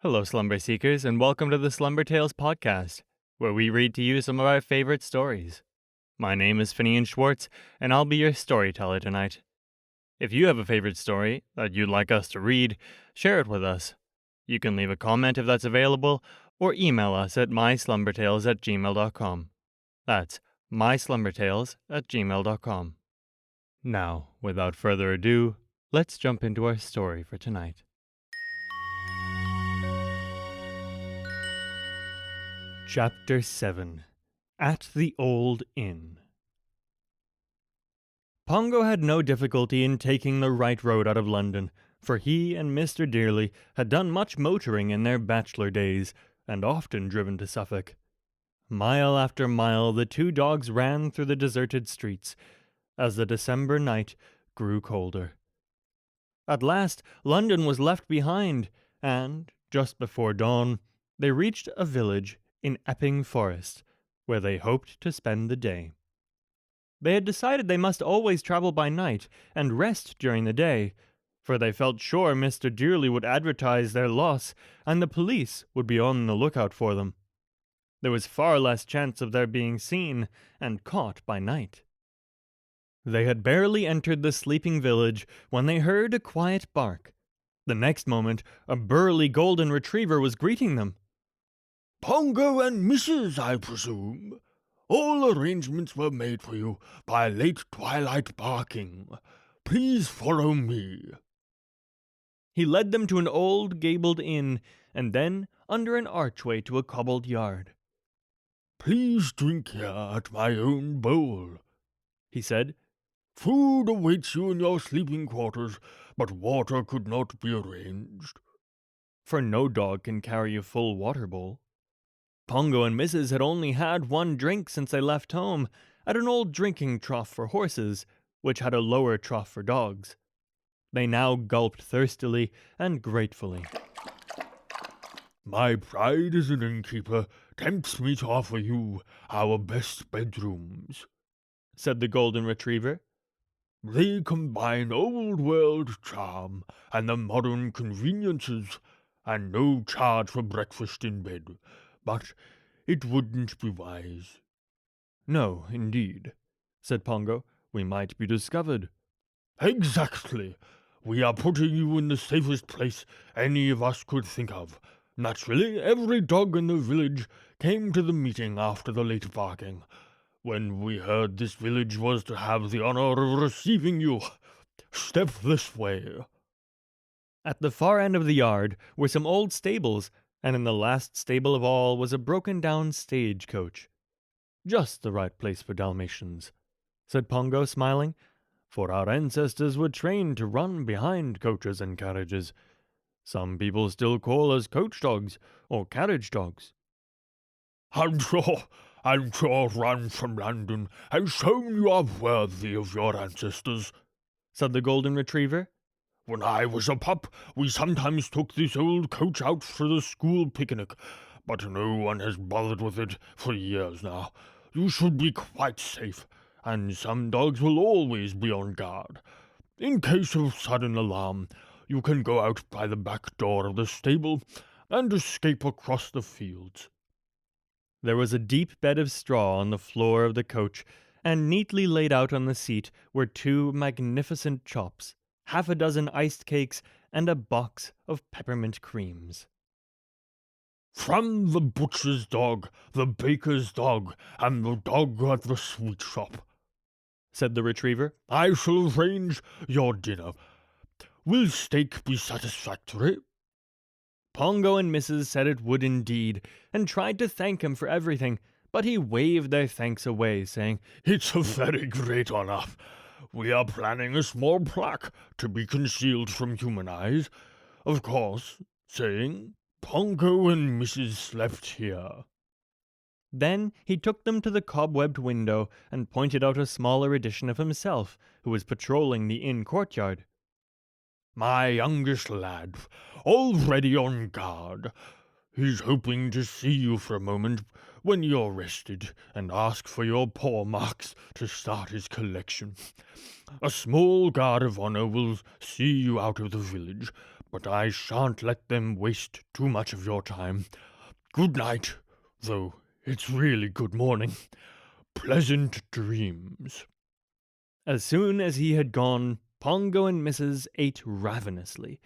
Hello, Slumber Seekers, and welcome to the Slumber Tales podcast, where we read to you some of our favorite stories. My name is Finian Schwarz, and I'll be your storyteller tonight. If you have a favorite story that you'd like us to read, share it with us. You can leave a comment if that's available, or email us at myslumbertales@gmail.com. That's myslumbertales@gmail.com. Now, without further ado, let's jump into our story for tonight. Chapter 7 At the Old Inn. Pongo had no difficulty in taking the right road out of London, for he and Mr. Dearly had done much motoring in their bachelor days, and often driven to Suffolk. Mile after mile the two dogs ran through the deserted streets, as the December night grew colder. At last London was left behind, and, just before dawn, they reached a village in Epping Forest, where they hoped to spend the day. They had decided they must always travel by night and rest during the day, for they felt sure Mr. Dearly would advertise their loss and the police would be on the lookout for them. There was far less chance of their being seen and caught by night. They had barely entered the sleeping village when they heard a quiet bark. The next moment, a burly golden retriever was greeting them. "Pongo and Mrs., I presume. All arrangements were made for you by late twilight barking. Please follow me." He led them to an old gabled inn, and then under an archway to a cobbled yard. "Please drink here at my own bowl," he said. "Food awaits you in your sleeping quarters, but water could not be arranged." For no dog can carry a full water bowl. Pongo and Mrs. had only had one drink since they left home, at an old drinking trough for horses, which had a lower trough for dogs. They now gulped thirstily and gratefully. "My pride as an innkeeper tempts me to offer you our best bedrooms," said the golden retriever. "They combine old-world charm and the modern conveniences, and no charge for breakfast in bed. But it wouldn't be wise." "No, indeed," said Pongo. "We might be discovered." "Exactly. We are putting you in the safest place any of us could think of. Naturally, every dog in the village came to the meeting after the late barking, when we heard this village was to have the honor of receiving you. Step this way." At the far end of the yard were some old stables, and in the last stable of all was a broken-down stage-coach. "Just the right place for Dalmatians," said Pongo, smiling, "for our ancestors were trained to run behind coaches and carriages. Some people still call us coach dogs or carriage dogs." I'm sure run from London has shown you are worthy of your ancestors," said the golden retriever. "When I was a pup, we sometimes took this old coach out for the school picnic, but no one has bothered with it for years now. You should be quite safe, and some dogs will always be on guard. In case of sudden alarm, you can go out by the back door of the stable and escape across the fields." There was a deep bed of straw on the floor of the coach, and neatly laid out on the seat were two magnificent chops, half a dozen iced cakes, and a box of peppermint creams. "From the butcher's dog, the baker's dog, and the dog at the sweet shop," said the retriever, "I shall arrange your dinner. Will steak be satisfactory?" Pongo and Mrs. said it would indeed, and tried to thank him for everything, but he waved their thanks away, saying, "It's a very great honor. We are planning a small plaque to be concealed from human eyes, of course, saying, 'Pongo and Mrs. slept here.'" Then he took them to the cobwebbed window and pointed out a smaller edition of himself, who was patrolling the inn courtyard. "My youngest lad, already on guard. He's hoping to see you for a moment when you're rested and ask for your paw marks to start his collection. A small guard of honor will see you out of the village, but I shan't let them waste too much of your time. Good night, though it's really good morning. Pleasant dreams." As soon as he had gone, Pongo and Mrs. ate ravenously,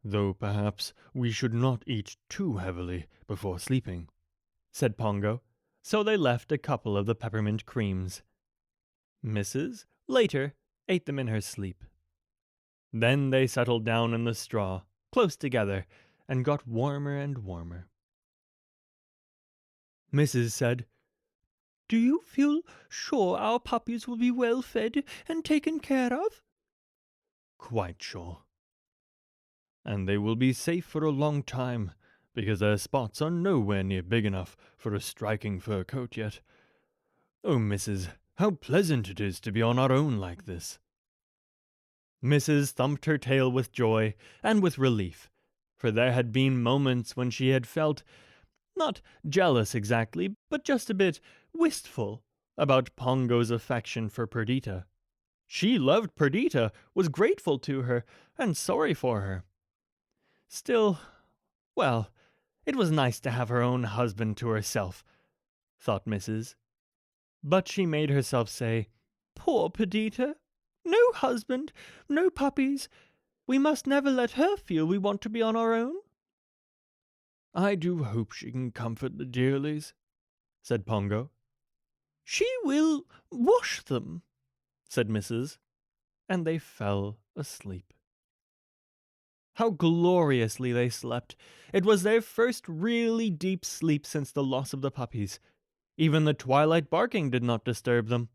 though perhaps we should not eat too heavily before sleeping, said Pongo, so they left a couple of the peppermint creams. Mrs. later ate them in her sleep. Then they settled down in the straw, close together, and got warmer and warmer. Mrs. said, "Do you feel sure our puppies will be well fed and taken care of?" "Quite sure. And they will be safe for a long time, because their spots are nowhere near big enough for a striking fur coat yet. Oh, Mrs., how pleasant it is to be on our own like this." Mrs. thumped her tail with joy and with relief, for there had been moments when she had felt, not jealous exactly, but just a bit wistful about Pongo's affection for Perdita. She loved Perdita, was grateful to her, and sorry for her. Still, well, it was nice to have her own husband to herself, thought Mrs. But she made herself say, "Poor Perdita! No husband, no puppies. We must never let her feel we want to be on our own." "I do hope she can comfort the dearlies," said Pongo. "She will wash them," said Mrs., and they fell asleep. How gloriously they slept! It was their first really deep sleep since the loss of the puppies. Even the twilight barking did not disturb them.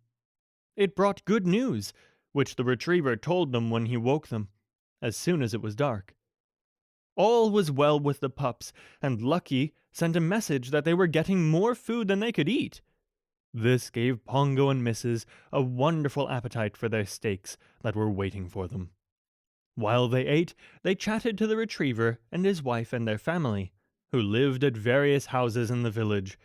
It brought good news, which the retriever told them when he woke them, as soon as it was dark. All was well with the pups, and Lucky sent a message that they were getting more food than they could eat. This gave Pongo and Mrs. a wonderful appetite for their steaks that were waiting for them. While they ate, they chatted to the retriever and his wife and their family, who lived at various houses in the village,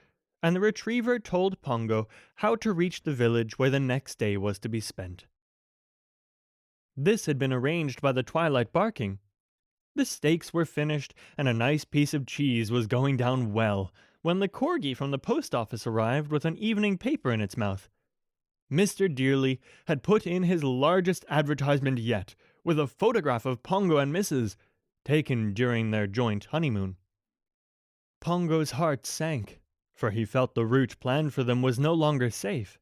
and the retriever told Pongo how to reach the village where the next day was to be spent. This had been arranged by the twilight barking. The steaks were finished, and a nice piece of cheese was going down well, when the corgi from the post office arrived with an evening paper in its mouth. Mr. Dearly had put in his largest advertisement yet, with a photograph of Pongo and Mrs., taken during their joint honeymoon. Pongo's heart sank, for he felt the route planned for them was no longer safe.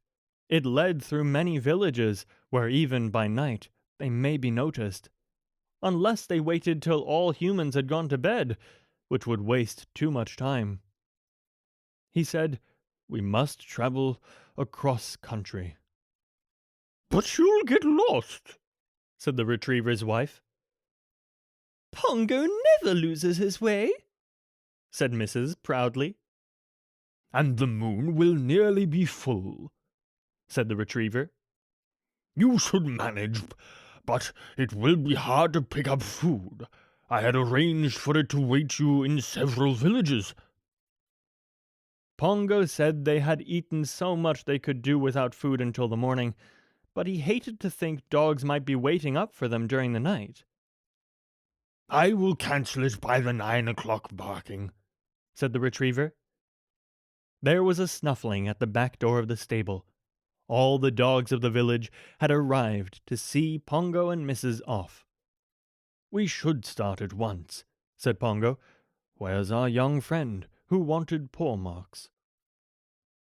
It led through many villages, where even by night they may be noticed, unless they waited till all humans had gone to bed, which would waste too much time. He said, "We must travel across country." "But you'll get lost," said the retriever's wife. "Pongo never loses his way," said Mrs. proudly. "And the moon will nearly be full," said the retriever. "You should manage, but it will be hard to pick up food. I had arranged for it to wait you in several villages." Pongo said they had eaten so much they could do without food until the morning, but he hated to think dogs might be waiting up for them during the night. "I will cancel it by the 9 o'clock barking," said the retriever. There was a snuffling at the back door of the stable. All the dogs of the village had arrived to see Pongo and Mrs. off. "We should start at once," said Pongo. "Where's our young friend who wanted paw marks?"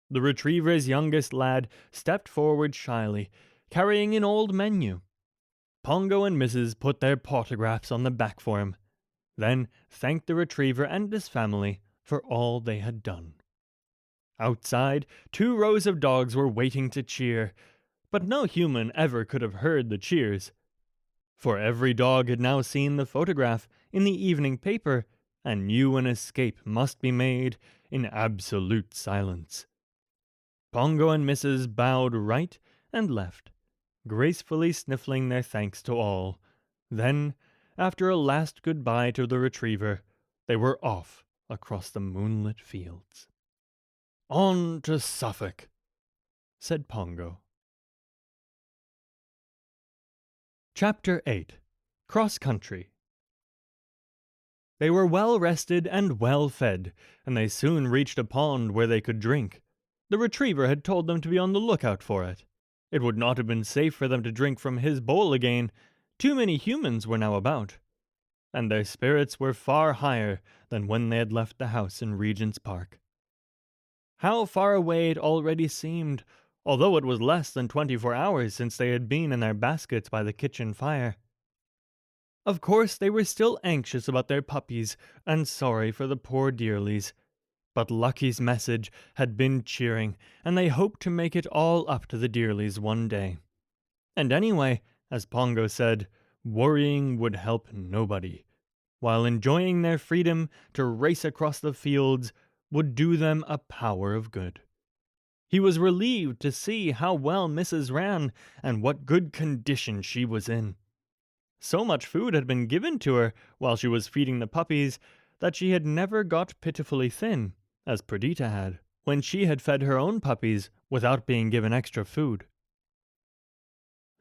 The retriever's youngest lad stepped forward shyly, carrying an old menu. Pongo and Mrs. put their photographs on the back for him, then thanked the retriever and his family for all they had done. Outside, 2 rows of dogs were waiting to cheer, but no human ever could have heard the cheers, for every dog had now seen the photograph in the evening paper and knew an escape must be made in absolute silence. Pongo and Mrs. bowed right and left, gracefully sniffling their thanks to all. Then, after a last goodbye to the retriever, they were off across the moonlit fields. "On to Suffolk," said Pongo. Chapter 8. Cross Country. They were well rested and well fed, and they soon reached a pond where they could drink. The retriever had told them to be on the lookout for it. It would not have been safe for them to drink from his bowl again. Too many humans were now about, and their spirits were far higher than when they had left the house in Regent's Park. How far away it already seemed, although it was less than 24 hours since they had been in their baskets by the kitchen fire. Of course, they were still anxious about their puppies and sorry for the poor dearlies. But Lucky's message had been cheering, and they hoped to make it all up to the dearlies one day. And anyway, as Pongo said, worrying would help nobody, while enjoying their freedom to race across the fields would do them a power of good. He was relieved to see how well Mrs. ran and what good condition she was in. So much food had been given to her while she was feeding the puppies that she had never got pitifully thin, as Perdita had, when she had fed her own puppies without being given extra food.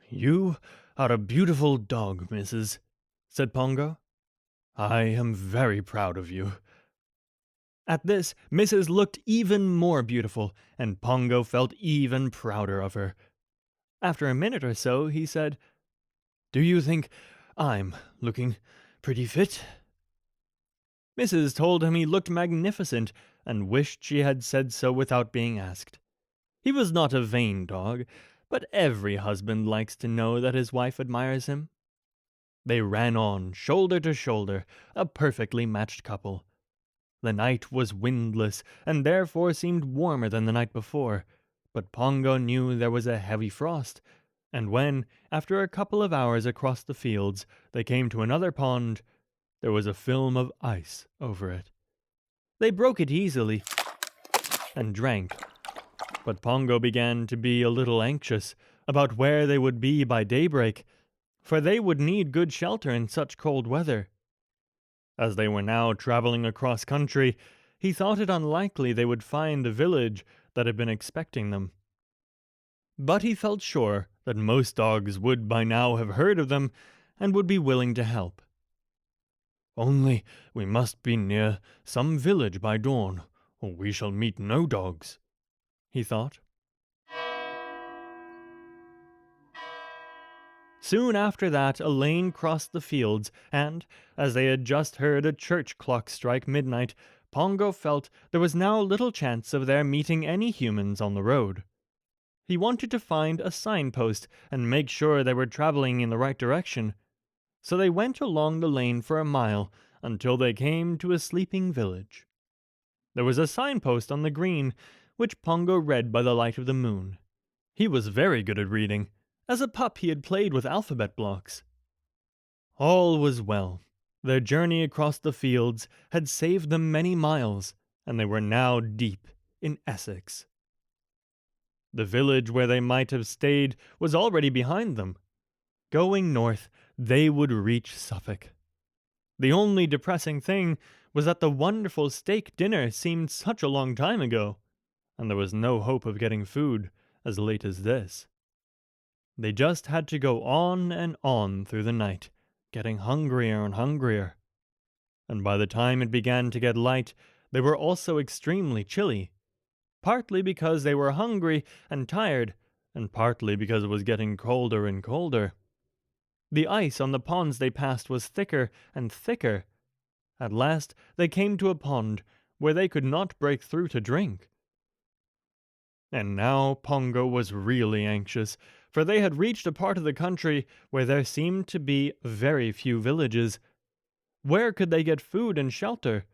"You are a beautiful dog, Mrs.," said Pongo. "I am very proud of you." At this, Mrs. looked even more beautiful, and Pongo felt even prouder of her. After a minute or so, he said, "Do you think I'm looking pretty fit?" Mrs. told him he looked magnificent, and wished she had said so without being asked. He was not a vain dog, but every husband likes to know that his wife admires him. They ran on, shoulder to shoulder, a perfectly matched couple. The night was windless, and therefore seemed warmer than the night before, but Pongo knew there was a heavy frost, and when, after a couple of hours across the fields, they came to another pond, there was a film of ice over it. They broke it easily and drank, but Pongo began to be a little anxious about where they would be by daybreak, for they would need good shelter in such cold weather. As they were now traveling across country, he thought it unlikely they would find a village that had been expecting them. But he felt sure that most dogs would by now have heard of them and would be willing to help. "Only we must be near some village by dawn, or we shall meet no dogs," he thought. Soon after that, Elaine crossed the fields, and, as they had just heard a church clock strike midnight, Pongo felt there was now little chance of their meeting any humans on the road. He wanted to find a signpost and make sure they were traveling in the right direction, so they went along the lane for a mile until they came to a sleeping village. There was a signpost on the green, which Pongo read by the light of the moon. He was very good at reading. As a pup he had played with alphabet blocks. All was well. Their journey across the fields had saved them many miles, and they were now deep in Essex. The village where they might have stayed was already behind them. Going north, they would reach Suffolk. The only depressing thing was that the wonderful steak dinner seemed such a long time ago, and there was no hope of getting food as late as this. They just had to go on and on through the night, getting hungrier and hungrier. And by the time it began to get light, they were also extremely chilly, partly because they were hungry and tired, and partly because it was getting colder and colder. The ice on the ponds they passed was thicker and thicker. At last they came to a pond where they could not break through to drink. And now Pongo was really anxious, for they had reached a part of the country where there seemed to be very few villages. Where could they get food and shelter?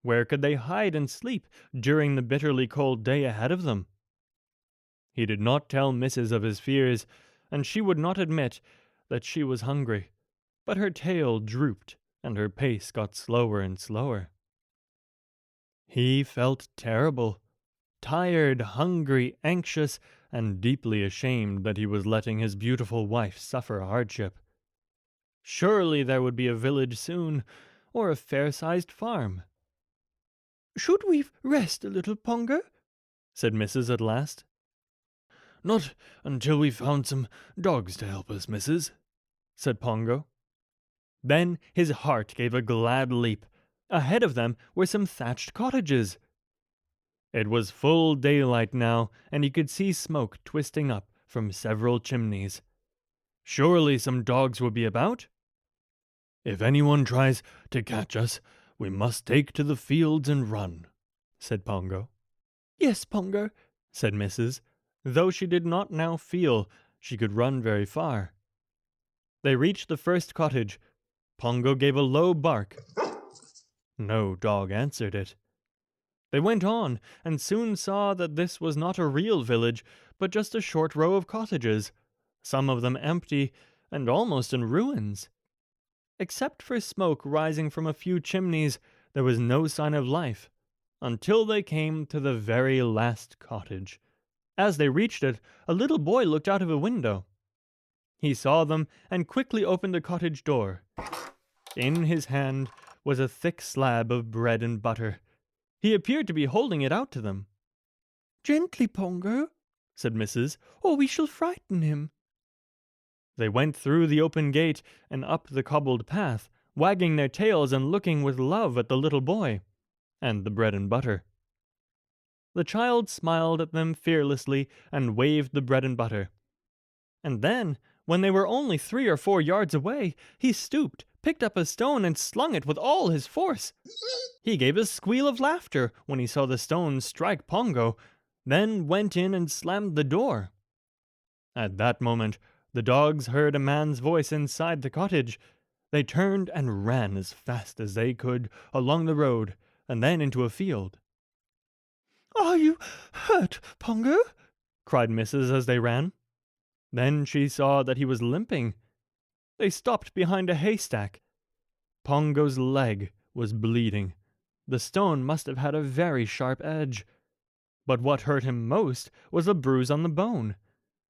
Where could they hide and sleep during the bitterly cold day ahead of them? He did not tell Mrs. of his fears, and she would not admit that she was hungry, but her tail drooped and her pace got slower and slower. He felt terrible. Tired, hungry, anxious, and deeply ashamed that he was letting his beautiful wife suffer hardship. Surely there would be a village soon, or a fair-sized farm. "Should we rest a little, Pongo?" said Mrs. at last. "Not until we've found some dogs to help us, Mrs.," said Pongo. Then his heart gave a glad leap. Ahead of them were some thatched cottages. It was full daylight now, and he could see smoke twisting up from several chimneys. Surely some dogs would be about? "If anyone tries to catch us, we must take to the fields and run," said Pongo. Yes, Pongo, said Mrs., though she did not now feel she could run very far. They reached the first cottage. Pongo gave a low bark. No dog answered it. They went on, and soon saw that this was not a real village, but just a short row of cottages, some of them empty and almost in ruins. Except for smoke rising from a few chimneys, there was no sign of life, until they came to the very last cottage. As they reached it, a little boy looked out of a window. He saw them and quickly opened the cottage door. In his hand was a thick slab of bread and butter. He appeared to be holding it out to them. "Gently, Pongo," said Mrs., "or we shall frighten him." They went through the open gate and up the cobbled path, wagging their tails and looking with love at the little boy and the bread and butter. The child smiled at them fearlessly and waved the bread and butter. And then, when they were only 3 or 4 yards away, he stooped, picked up a stone, and slung it with all his force. He gave a squeal of laughter when he saw the stone strike Pongo, then went in and slammed the door. At that moment, the dogs heard a man's voice inside the cottage. They turned and ran as fast as they could along the road, and then into a field. "Are you hurt, Pongo?" cried Mrs. as they ran. Then she saw that he was limping. They stopped behind a haystack. Pongo's leg was bleeding. The stone must have had a very sharp edge. But what hurt him most was a bruise on the bone.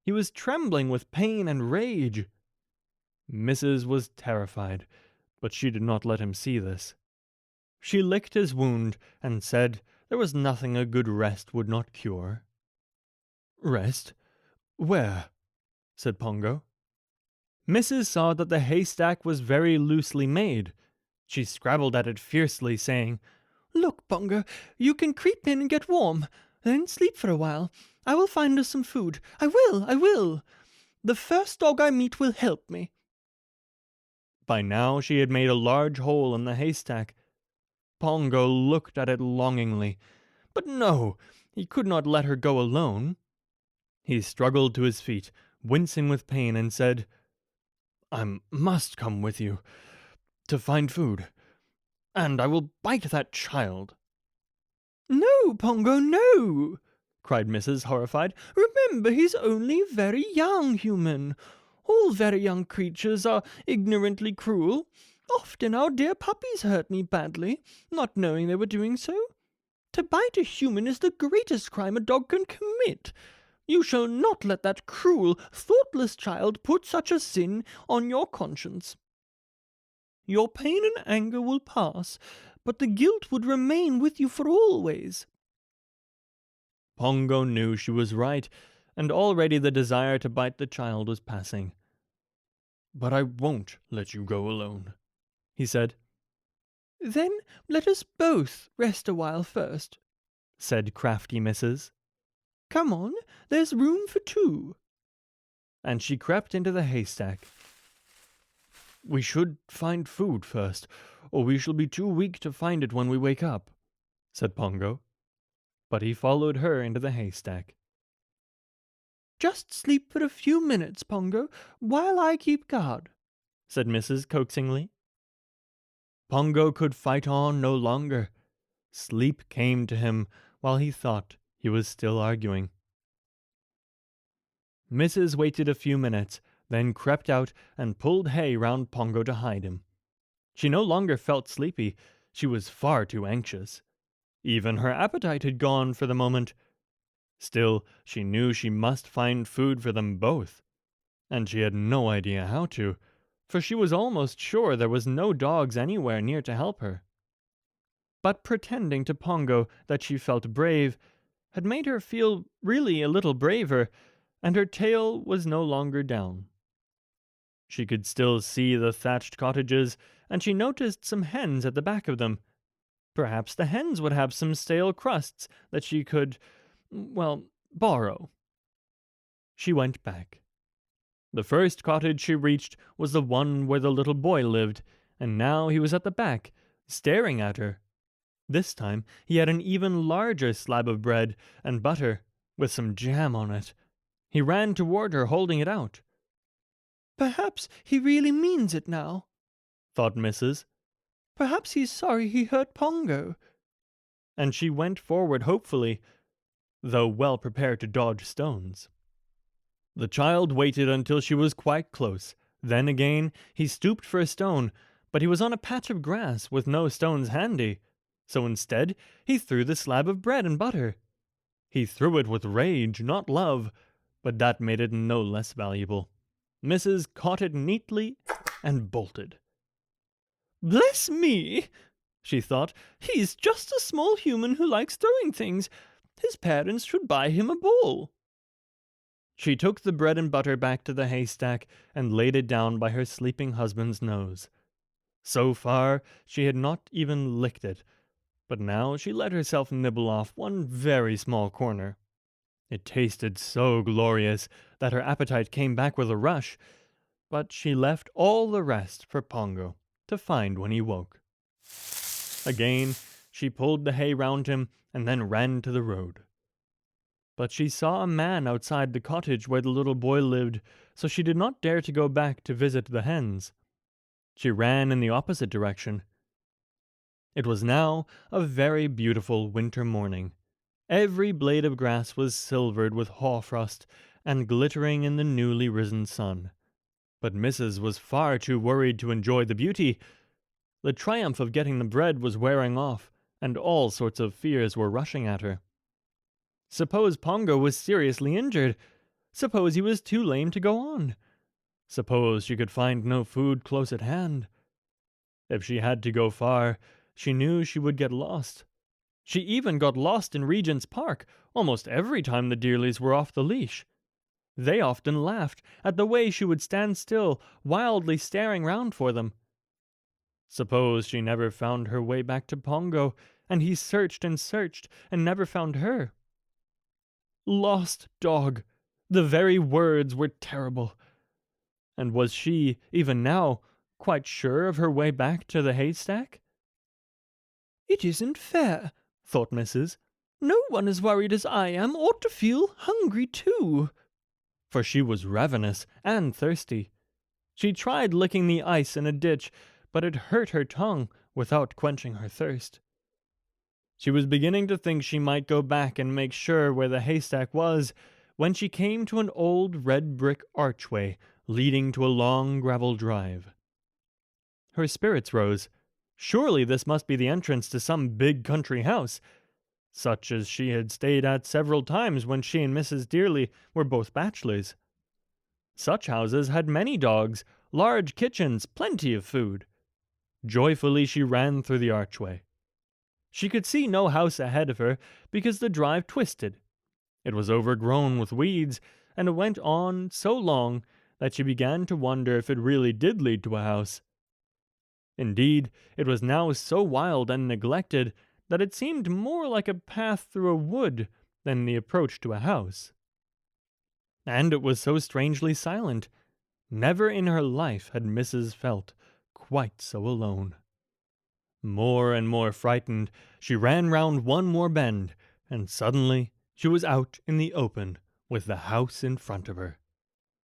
He was trembling with pain and rage. Mrs. was terrified, but she did not let him see this. She licked his wound and said there was nothing a good rest would not cure. "Rest? Where?" said Pongo. Mrs. saw that the haystack was very loosely made. She scrabbled at it fiercely, saying, "Look, Pongo, you can creep in and get warm, then sleep for a while. I will find us some food. I will. The first dog I meet will help me." By now she had made a large hole in the haystack. Pongo looked at it longingly, but no, he could not let her go alone. He struggled to his feet, wincing with pain, and said, "I must come with you to find food, and I will bite that child." "No, Pongo, no!" cried Mrs., horrified. "Remember, he's only very young, human. All very young creatures are ignorantly cruel. Often our dear puppies hurt me badly, not knowing they were doing so. To bite a human is the greatest crime a dog can commit. You shall not let that cruel, thoughtless child put such a sin on your conscience. Your pain and anger will pass, but the guilt would remain with you for always." Pongo knew she was right, and already the desire to bite the child was passing. "But I won't let you go alone," he said. "Then let us both rest a while first," said crafty Mrs. "Come on, there's room for 2. And she crept into the haystack. "We should find food first, or we shall be too weak to find it when we wake up," said Pongo. But he followed her into the haystack. "Just sleep for a few minutes, Pongo, while I keep guard," said Mrs. coaxingly. Pongo could fight on no longer. Sleep came to him while he thought he was still arguing. Mrs. waited a few minutes, then crept out and pulled hay round Pongo to hide him. She no longer felt sleepy. She was far too anxious. Even her appetite had gone for the moment. Still, she knew she must find food for them both, and she had no idea how to, for she was almost sure there was no dogs anywhere near to help her. But pretending to Pongo that she felt brave had made her feel really a little braver, and her tail was no longer down. She could still see the thatched cottages, and she noticed some hens at the back of them. Perhaps the hens would have some stale crusts that she could, well, borrow. She went back. The first cottage she reached was the one where the little boy lived, and now he was at the back, staring at her. This time he had an even larger slab of bread and butter, with some jam on it. He ran toward her, holding it out. "Perhaps he really means it now," thought Mrs. "Perhaps he's sorry he hurt Pongo." And she went forward hopefully, though well prepared to dodge stones. The child waited until she was quite close. Then again he stooped for a stone, but he was on a patch of grass with no stones handy. So instead he threw the slab of bread and butter. He threw it with rage, not love, but that made it no less valuable. Mrs. caught it neatly and bolted. "Bless me," she thought, "he's just a small human who likes throwing things. His parents should buy him a bowl." She took the bread and butter back to the haystack and laid it down by her sleeping husband's nose. So far she had not even licked it, but now she let herself nibble off one very small corner. It tasted so glorious that her appetite came back with a rush, but she left all the rest for Pongo to find when he woke. Again she pulled the hay round him and then ran to the road. But she saw a man outside the cottage where the little boy lived, so she did not dare to go back to visit the hens. She ran in the opposite direction. It was now a very beautiful winter morning. Every blade of grass was silvered with hoarfrost and glittering in the newly risen sun. But Mrs. was far too worried to enjoy the beauty. The triumph of getting the bread was wearing off, and all sorts of fears were rushing at her. Suppose Pongo was seriously injured? Suppose he was too lame to go on? Suppose she could find no food close at hand? If she had to go far, she knew she would get lost. She even got lost in Regent's Park almost every time the Dearleys were off the leash. They often laughed at the way she would stand still, wildly staring round for them. Suppose she never found her way back to Pongo, and he searched and never found her. Lost dog! The very words were terrible. And was she, even now, quite sure of her way back to the haystack? "It isn't fair," thought Mrs. "No one as worried as I am ought to feel hungry too." For she was ravenous and thirsty. She tried licking the ice in a ditch, but it hurt her tongue without quenching her thirst. She was beginning to think she might go back and make sure where the haystack was, when she came to an old red brick archway leading to a long gravel drive. Her spirits rose. Surely this must be the entrance to some big country house, such as she had stayed at several times when she and Mrs. Dearley were both bachelors. Such houses had many dogs, large kitchens, plenty of food. Joyfully she ran through the archway. She could see no house ahead of her because the drive twisted. It was overgrown with weeds, and it went on so long that she began to wonder if it really did lead to a house. Indeed, it was now so wild and neglected that it seemed more like a path through a wood than the approach to a house. And it was so strangely silent. Never in her life had Mrs. felt quite so alone. More and more frightened, she ran round one more bend, and suddenly she was out in the open with the house in front of her.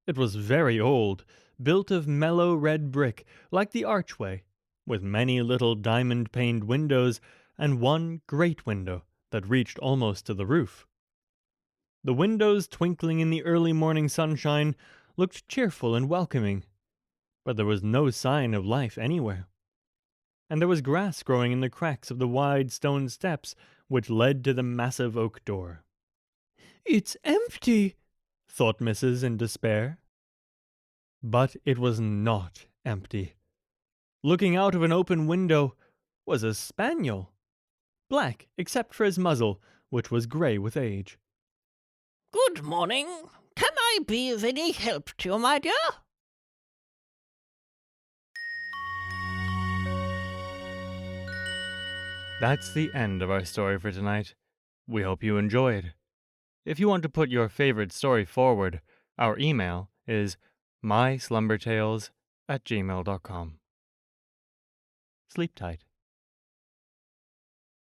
It was very old, built of mellow red brick, like the archway, with many little diamond-paned windows and one great window that reached almost to the roof. The windows, twinkling in the early morning sunshine, looked cheerful and welcoming, but there was no sign of life anywhere. And there was grass growing in the cracks of the wide stone steps which led to the massive oak door. "It's empty," thought Mrs. in despair. But it was not empty. Looking out of an open window was a spaniel, black except for his muzzle, which was grey with age. "Good morning. Can I be of any help to you, my dear?" That's the end of our story for tonight. We hope you enjoyed. If you want to put your favorite story forward, our email is myslumbertales@gmail.com. Sleep tight.